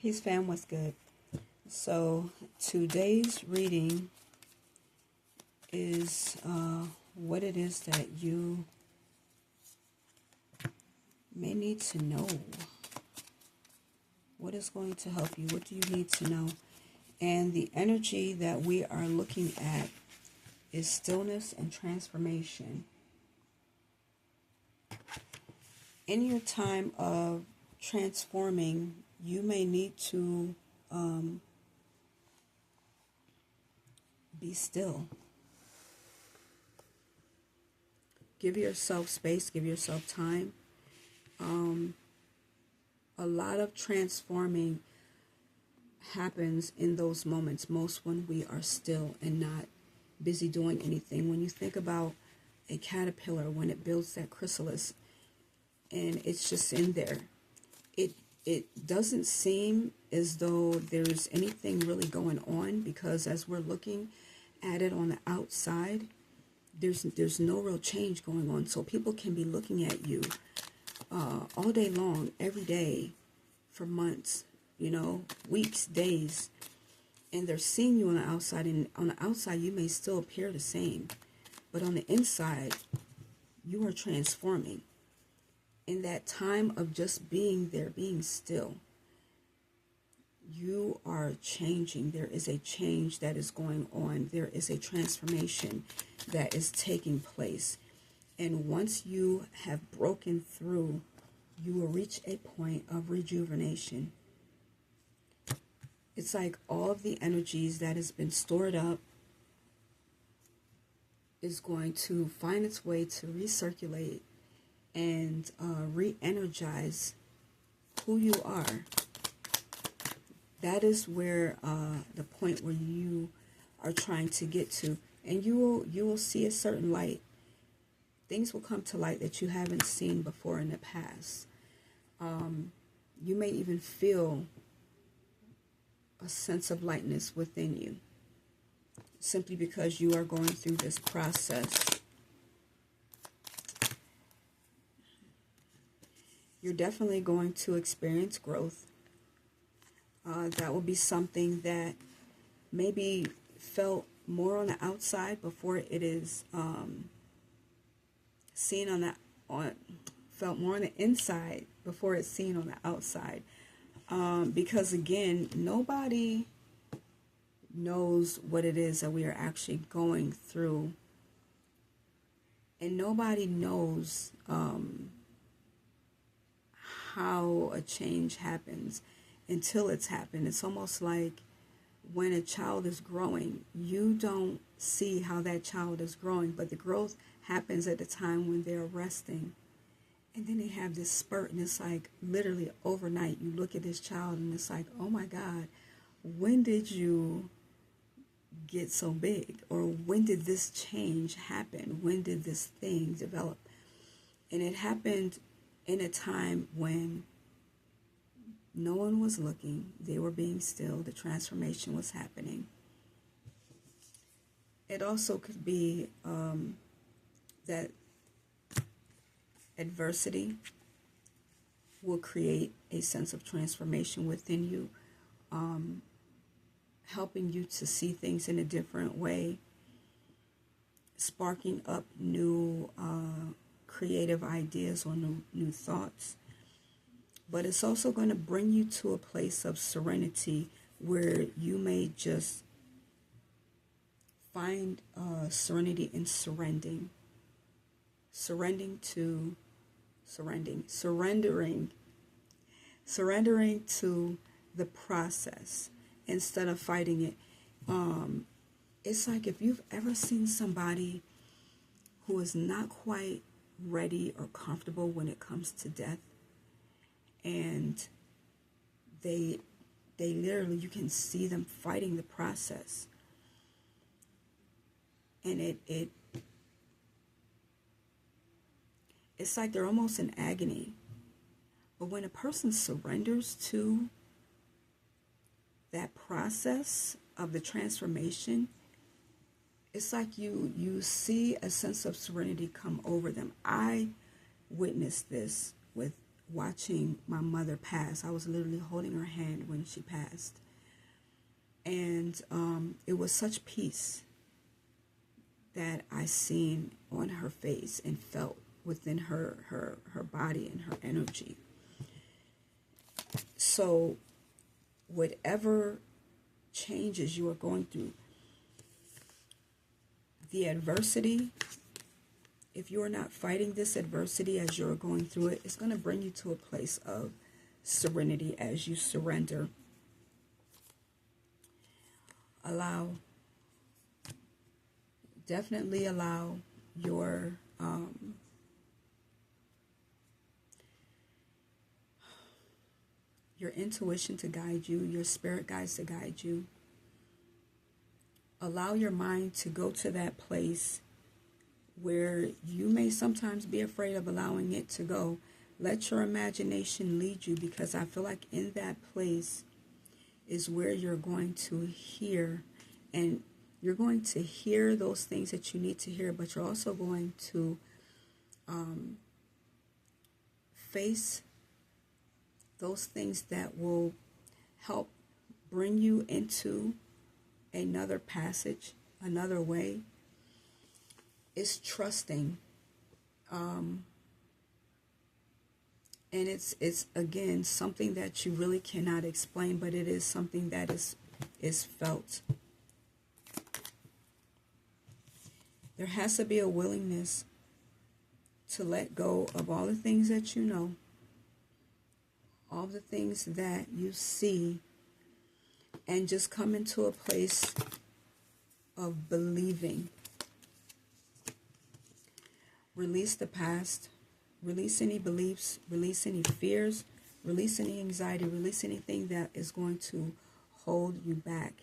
Peace fam, what's good? So today's reading is what it is that you may need to know. What is going to help you? What do you need to know? And the energy that we are looking at is stillness and transformation. In your time of transforming, you may need to be still. Give yourself space, give yourself time. A lot of transforming happens in those moments, most when we are still and not busy doing anything. When you think about a caterpillar, when it builds that chrysalis and it's just in there, it doesn't seem as though there's anything really going on, because as we're looking at it on the outside, there's no real change going on. So people can be looking at you all day long, every day, for months, weeks, days, and they're seeing you on the outside. And on the outside, you may still appear the same, but on the inside, you are transforming. In that time of just being there, being still, you are changing. There is a change that is going on. There is a transformation that is taking place. And once you have broken through, you will reach a point of rejuvenation. It's like all of the energies that has been stored up is going to find its way to recirculate and re-energize who you are. That is where the point where you are trying to get to, and you will see a certain light. Things will come to light that you haven't seen before in the past. You may even feel a sense of lightness within you, simply because you are going through this process. You're definitely going to experience growth. That will be something that maybe felt more on the outside before it is seen felt more on the inside before it's seen on the outside. Because again, nobody knows what it is that we are actually going through, and nobody knows how a change happens until it's happened. It's almost like when a child is growing, you don't see how that child is growing, but the growth happens at the time when they're resting. And then they have this spurt, and it's like literally overnight. You look at this child and it's like, oh my God, when did you get so big? Or when did this change happen? When did this thing develop? And it happened in a time when no one was looking. They were being still. The transformation was happening. It also could be that adversity will create a sense of transformation within you, helping you to see things in a different way, sparking up new creative ideas or new thoughts. But it's also going to bring you to a place of serenity where you may just find serenity in surrendering to the process instead of fighting it. It's like if you've ever seen somebody who is not quite ready or comfortable when it comes to death, and they literally, you can see them fighting the process, and it's like they're almost in agony. But when a person surrenders to that process of the transformation, it's like you see a sense of serenity come over them. I witnessed this with watching my mother pass. I was literally holding her hand when she passed. And it was such peace that I seen on her face and felt within her body and her energy. So whatever changes you are going through, the adversity, if you are not fighting this adversity as you're going through it, it's going to bring you to a place of serenity as you surrender. Definitely allow your intuition to guide you, your spirit guides to guide you. Allow your mind to go to that place where you may sometimes be afraid of allowing it to go. Let your imagination lead you, because I feel like in that place is where you're going to hear, and you're going to hear those things that you need to hear, but you're also going to face those things that will help bring you into another passage, another way. Is trusting. And it's again something that you really cannot explain, but it is something that is felt. There has to be a willingness to let go of all the things that you know, all the things that you see, and just come into a place of believing. Release the past, release any beliefs, release any fears, release any anxiety, release anything that is going to hold you back.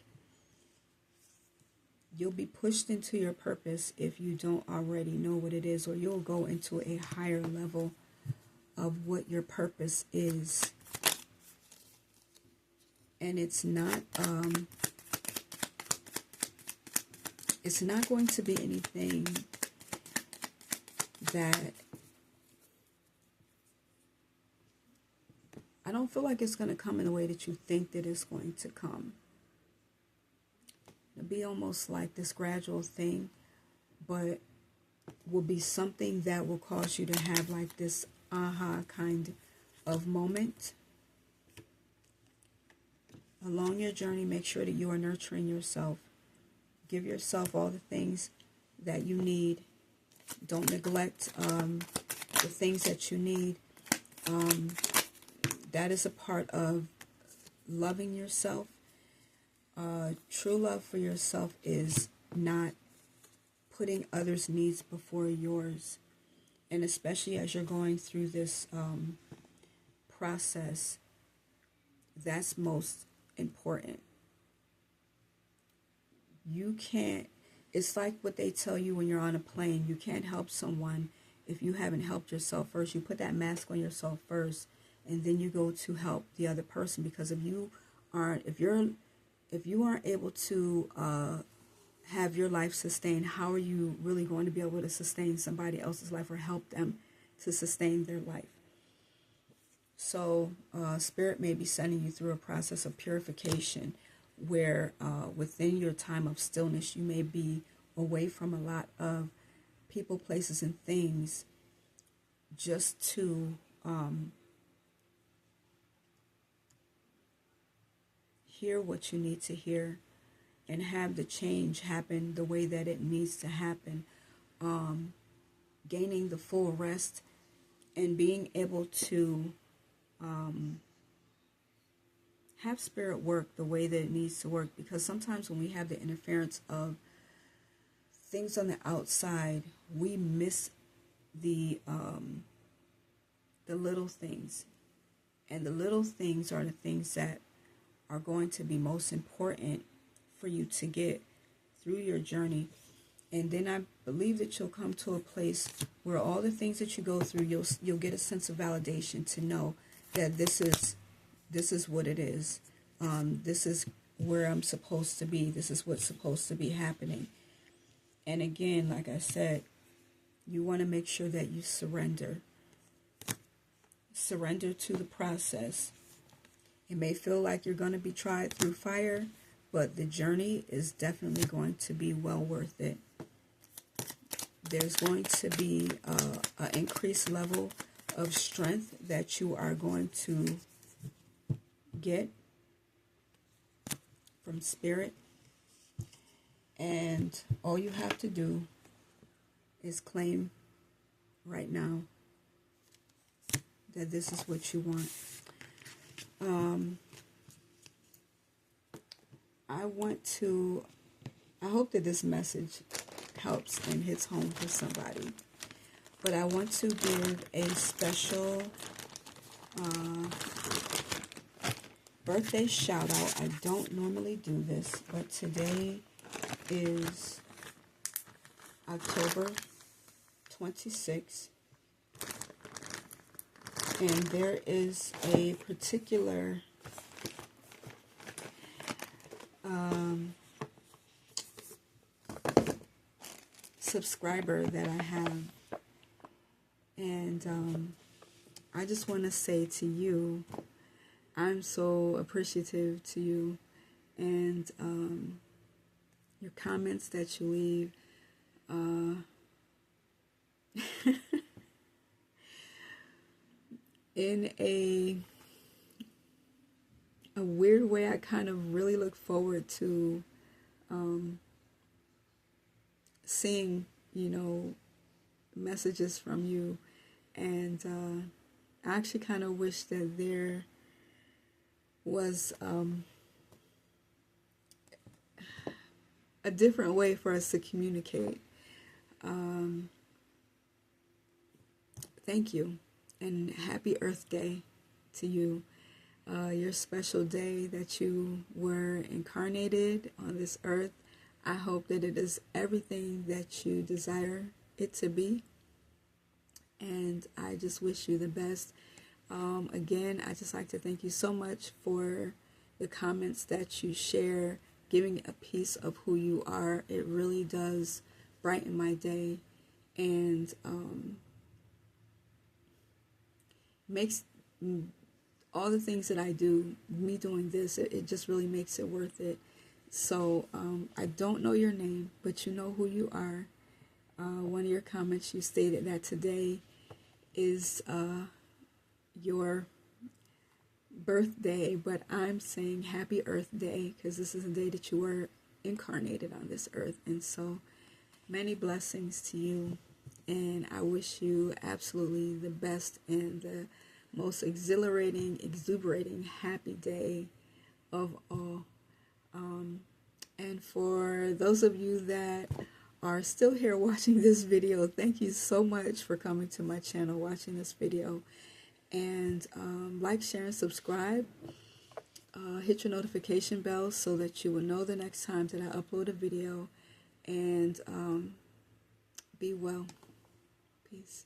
You'll be pushed into your purpose if you don't already know what it is, or you'll go into a higher level of what your purpose is. And it's not going to be anything that I don't feel like it's going to come in the way that you think that it's going to come. It'll be almost like this gradual thing, but will be something that will cause you to have like this aha kind of moment. Along your journey, make sure that you are nurturing yourself. Give yourself all the things that you need. Don't neglect the things that you need. That is a part of loving yourself. True love for yourself is not putting others' needs before yours. And especially as you're going through this process, that's most important. You can't, it's like what they tell you when you're on a plane. You can't help someone if you haven't helped yourself first. You put that mask on yourself first, and then you go to help the other person. Because if you aren't able to have your life sustained, how are you really going to be able to sustain somebody else's life or help them to sustain their life? So Spirit may be sending you through a process of purification where within your time of stillness, you may be away from a lot of people, places, and things just to hear what you need to hear and have the change happen the way that it needs to happen. Gaining the full rest and being able to have Spirit work the way that it needs to work. Because sometimes when we have the interference of things on the outside, we miss the little things. And the little things are the things that are going to be most important for you to get through your journey. And then I believe that you'll come to a place where all the things that you go through, you'll get a sense of validation to know that this is what it is. This is where I'm supposed to be. This is what's supposed to be happening. And again, like I said, you want to make sure that you surrender. Surrender to the process. It may feel like you're going to be tried through fire, but the journey is definitely going to be well worth it. There's going to be an increased level of strength that you are going to get from spirit. And all you have to do is claim right now that this is what you want. I hope that this message helps and hits home for somebody. But I want to give a special birthday shout out. I don't normally do this, but today is October 26th. And there is a particular subscriber that I have, and I just want to say to you, I'm so appreciative to you, and your comments that you leave, in a weird way, I kind of really look forward to seeing, messages from you. And I actually kind of wish that there was a different way for us to communicate. Thank you, and happy Earth Day to you. Your special day that you were incarnated on this earth. I hope that it is everything that you desire it to be. And I just wish you the best. Again, I just like to thank you so much for the comments that you share, giving a piece of who you are. It really does brighten my day, and makes all the things that I do, me doing this, it just really makes it worth it. So I don't know your name, but you know who you are. One of your comments, you stated that today is your birthday, but I'm saying happy Earth Day, because this is the day that you were incarnated on this earth. And so many blessings to you, and I wish you absolutely the best and the most exhilarating, exuberating, happy day of all. And for those of you that are still here watching this video, thank you so much for coming to my channel, watching this video. And like, share, and subscribe. Hit your notification bell so that you will know the next time that I upload a video. And be well. Peace.